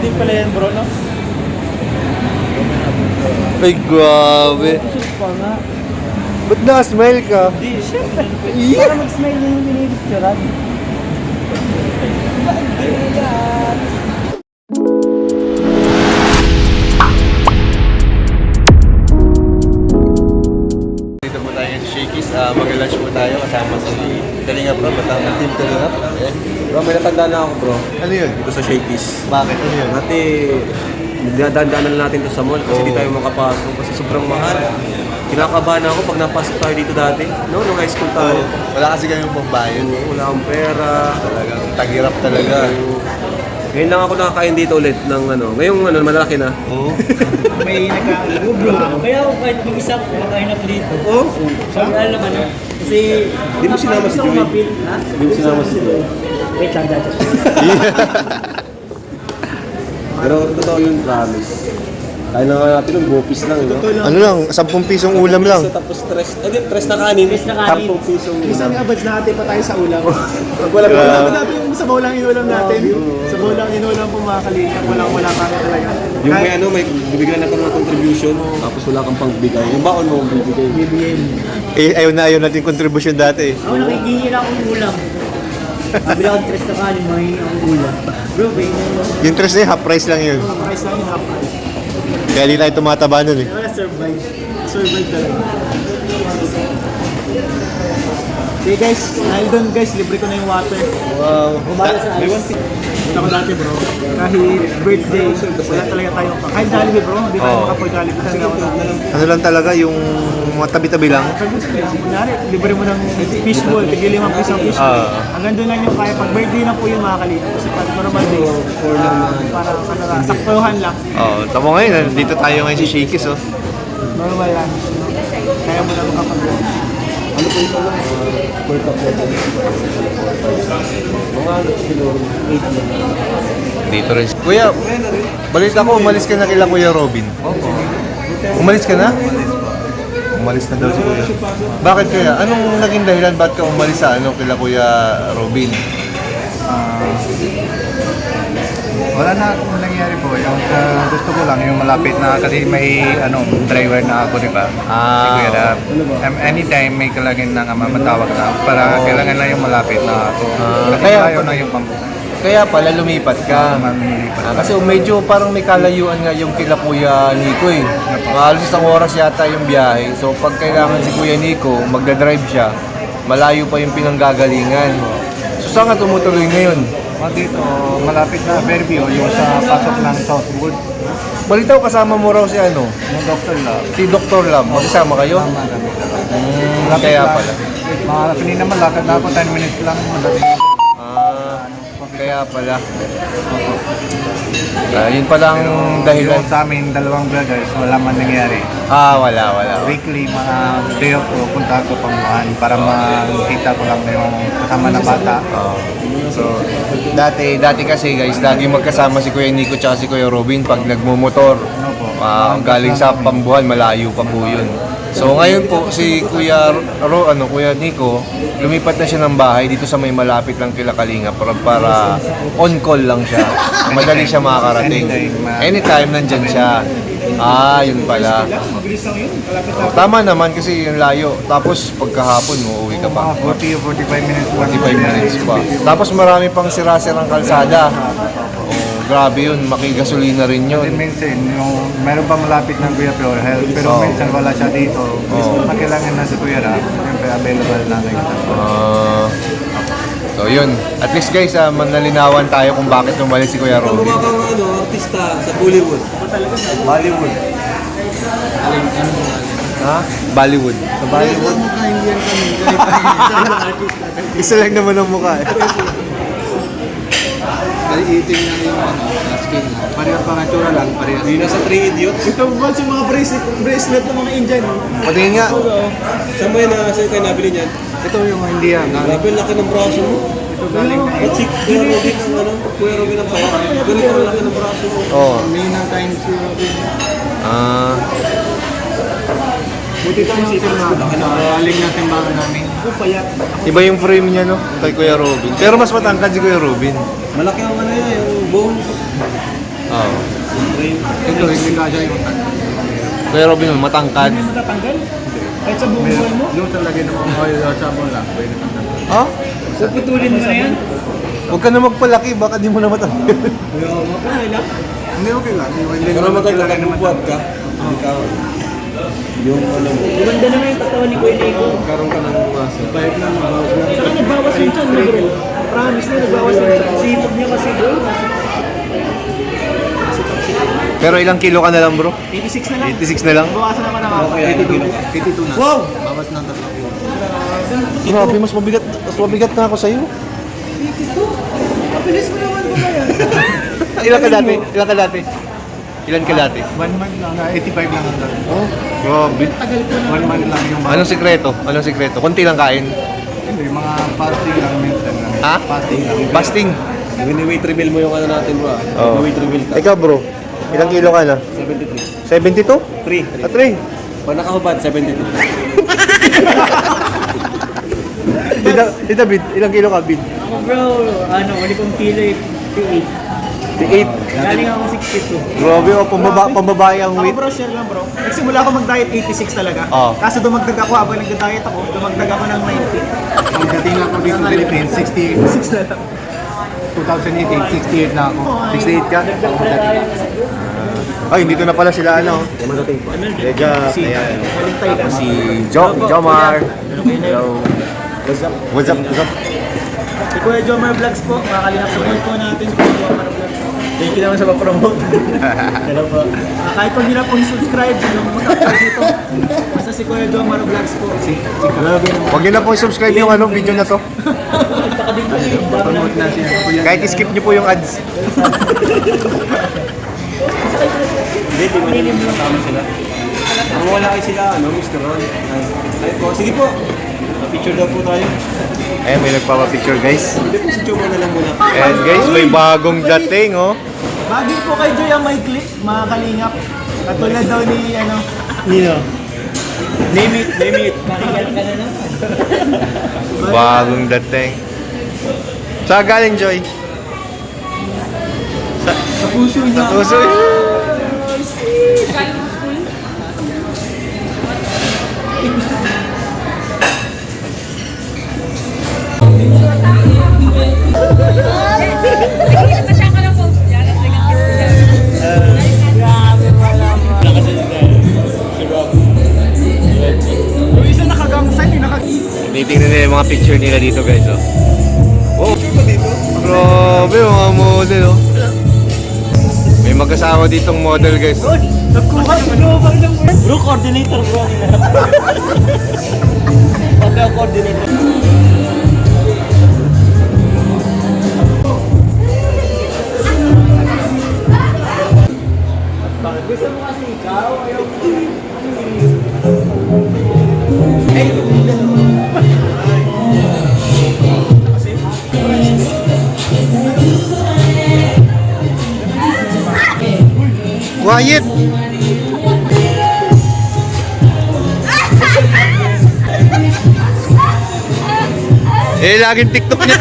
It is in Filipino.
din pala yan bro, no? Ay, grabe. Kusog pa nga. Ba't na-smile ka? Di, syempre. Yeah. Para mag-smile yung binibicturan. Dito po tayo sa Shakey's. Mag-lunch po tayo kasama si Kalinga Bro. Batang team Kalinga. Bro, may natanda na ako bro. Ano yun? Dito sa Shakey's. Bakit? Ano yun? Dati, dinadaan natin to sa mall kasi hindi tayo makapasok kasi sobrang mahal. Kinakabahan ako pag napasok tayo dito dati. No, nung high school tayo. Wala kasi kami pambayad. Wala akong pera. Talagang tagirap talaga. Ngayon lang ako nakakain dito ulit ng ano. Ngayong ano, malaki na. Oo. May nagkakagulo bro. Kaya ako kahit mag-isa kumakain ako dito. Oh? Sabi alam ano. Kasi... Di mo sinama si Joey? Ha? Di mo sinama si Joey? Wait lang dati. Pero totoo yun, promise. Kaya na nga natin ng bopis lang, no? Ano lang, 10 pisong ulam lang. So, tapos tres na kanin. Tres na kanin. 10 pisong Isang abads na ate pa tayo sa ulam. Wala pa Wala natin yung sabaw lang inulam natin. Sabaw lang inulam po mga kalingap. Wala kami talaga. Yung may ano, may bibigyan na ka ng contribution, tapos wala kang pangbigay. Yung baon mo, bibigay. BBM. Eh, ayaw natin contribution dati. Ako nakikihira akong ulam. Kabila akong tres na kanin, mahingi akong ulam. Bro, ba yun? Yung tres na yun, half price lang yun. Price lang yung half price. Kaya di tayo tumataba nun eh. Wala survive. Survive talaga. Okay guys, dahil doon guys, libre ko na yung water. Wow. Bumala sa May ice. one thing. Ito ko dati bro, kahit birthday, wala talaga tayo. Kahit Jollibee bro, hindi tayo makapag-Jollibee. Kasi ako Ano lang talaga, yung mga tabi-tabi lang. kunyari, libre mo ng fishball, tigil 5 pisang fishball. Hanggang doon lang yung kaya. Pag birthday na po yun mga kalingap. Kasi pag normal days, parang ano lang, saktuhan lang. Oo, tamo ngayon, dito tayo ngayon sa Shakey's oh. Normal lang. Kaya mo na makapag-birthday. Ano po ito lang? Per cup po. Mga ano, siguro, 8 na. Dito rin. Kuya, balita ko, umalis ka na kila Kuya Robin. Umalis ka na? Umalis na daw si Kuya. Bakit kaya? Anong naging dahilan? Ba't ka umalis sa ano kila Kuya Robin? Wala na akong nangyari po. Yung gusto ko lang, yung malapit na, kasi may driver na ako, di ba? Si Kuya Rab. Anytime may kailangan na mamatawag lang, para kailangan lang yung malapit na ako. Kasi kaya- ayaw na yung pambukan. Kaya pala lumipat ka. Kasi medyo parang may kalayuan nga yung kila Kuya Nico eh. Maalos isang oras yata yung biyahe. So pag kailangan si Kuya Nico, magdadrive siya, malayo pa yung pinanggagalingan. So saan ka tumutuloy ngayon? Dito, malapit na Fairview, yung sa pasok ng Southwood. Balita ko kasama mo raw si ano? Yung doctor lang. Si Dr. Lam. Magkasama kayo? Kaya pala. Mga kanina malakad na ako, 10 minutes lang. Madaling. Kaya pala. Yun pala ang dahilan. Yung sa amin, dalawang brothers, wala man nangyari. Wala. Weekly, mga day off ko, punta ko Panguhan para makita ko lang yung kasama na bata. So, dati kasi guys, lagi magkasama si Kuya Nico tsaka si Kuya Robin pag nagmumotor. Galing sa Pambuhan, malayo pa po yun. So ngayon po si Kuya Kuya Nico, lumipat na siya ng bahay dito sa may malapit lang kila Kalinga para on call lang siya. Madali siya makakarating. Anytime nandyan siya. Yun pala. Tama naman kasi yung layo. Tapos pagkahapon mo uwi ka pa. 40 o 45 minutes lang. 45 minutes pa. Tapos marami pang sira-sirang kalsada. Grabe yun, makigasolina rin yun. Then minsan, yung meron pa malapit ng Kuya Pure Health, pero minsan wala siya dito. Kailangan na sa Kuya Rab, siyempre available na lang. So yun, at least guys, manalinawan tayo kung bakit umalis si Kuya Robin. Mga kang ano, artista sa Bollywood. Bollywood. Ha? Bollywood. Sa Bollywood? Isa lang naman ang mukha eh. Eating na yung skin. Pareho pa nga tsura lang, pareho. Hindi na sa 3 Idiots. Ito ba yung mga bracelet ng mga Indian? Patingin nga. Saan mo yun na, saan kayo nabili niyan? Ito yung India. Grabe, laki ng braso mo. Ito galing na At si Kuya Robin, ano, Kuya Robin ang kaya. Ganito ang laki ng braso mo. Oo. May na times yung buti ito yung sipin na aling natin mga namin. Payat. Iba yung frame niya no, kay Kuya Robin. Pero mas matangkad si Kuya Robin. Malaki ang ano yan, yung bone. Oo. Ito, hindi kasya yung Kuya Robin, matangkad. Hindi mo natatanggal? Kahit sa buong buhay mo? yung talaga ng mga oil at sabon lang. Pwede na. Ha? Puputulin mo na yan. Huwag ka na magpalaki, baka di mo na matangkad. Hindi, okay lang. Pero maganda ka bubuhat ka. Hindi ka. Yung ano mo. Gumanda naman yung katawan ni Kuya Nico. Karoon ka ng muscle. Saka nagbawas yung chan mo, bro. Promise na, nagbawas yung chan. Sipag niya kasi, bro. Pero ilang kilo ka na lang, bro? 86 na lang. 86 na lang? Bawasan naman ng ako. 82 na. Wow! Bawas ng 3 kilo. Grabe, mas mabigat na ako sa'yo. Pabilis mo naman ba yan? Ilan ka dati? Ilan ka dati? 1 month lang, 85 lang ang dati. Oh, grabe. 1 month lang yung Anong sikreto? Kunti lang kain. Hindi, mga fasting lang minsan lang. Ha? Fasting lang. Fasting. Wini-weight reveal mo yung ano natin bro. Oo. Wini-weight reveal ka. Ikaw, bro. Ilang kilo ka na? 73. 72? 3. 3. Pag nakahubad, 72. David, ilang kilo ka, Bid? Ako, bro, wali kong kilo eh. 8. Galing ako 62. Grabe, oh, pambabae ang Ako weight. bro, share lang bro. Nagsimula ako mag-diet 86 talaga. Oo. Kaso dumagdag ako habang nag-diet ako, dumagdag ako ng 90. Ang dating ako dito sa Philippines, 6 na lang. 2018, 68 na ako. 68 ka? Nagdagdag tayo. Ay, dito na pala sila, ano? Deja, ayan. Malintay ka. Si Jomar. Hello. What's up? What's up? Si Kuya Jomar Vlogs po, makakalina support po natin si Kuya Jomar Vlogs. Thank you naman sa pa-promote. Hello po. Kahit pag hindi na po subscribe, yung mag-upload dito. Basta si Kuya Jomar Vlogs po. Huwag niyo na po subscribe yung ano, video na to. Promote na siya. Kuya, Kahit skip niyo po yung ads. Hindi, di mo tama sila. Kung wala kayo sila, ano, Mr. Ron. Ay po, sige po. Picture daw po tayo. Ayan, may nagpapapicture, guys. Hindi po si Chuma na lang muna. And guys, may bagong dating, oh. Bagay po kay Joy ang may clip, mga kalingap. Katulad daw ni, ano, Nino. Name it. Makigal ka na naman. Bagong dating. Sa galing, Joy? sa puso niya. Puso. Yung isa nakagangsan, yung Tinitingnan nila yung mga picture nila dito, guys, oh. Oh, grabe, mga model, oh. May magkasama ditong model, guys, oh. nagkuha si Global ng Bro, coordinator bro. Okay, coordinator. Gusto mo kasi ikaw, ayaw mo. Quiet! Eh, laging TikTok niya.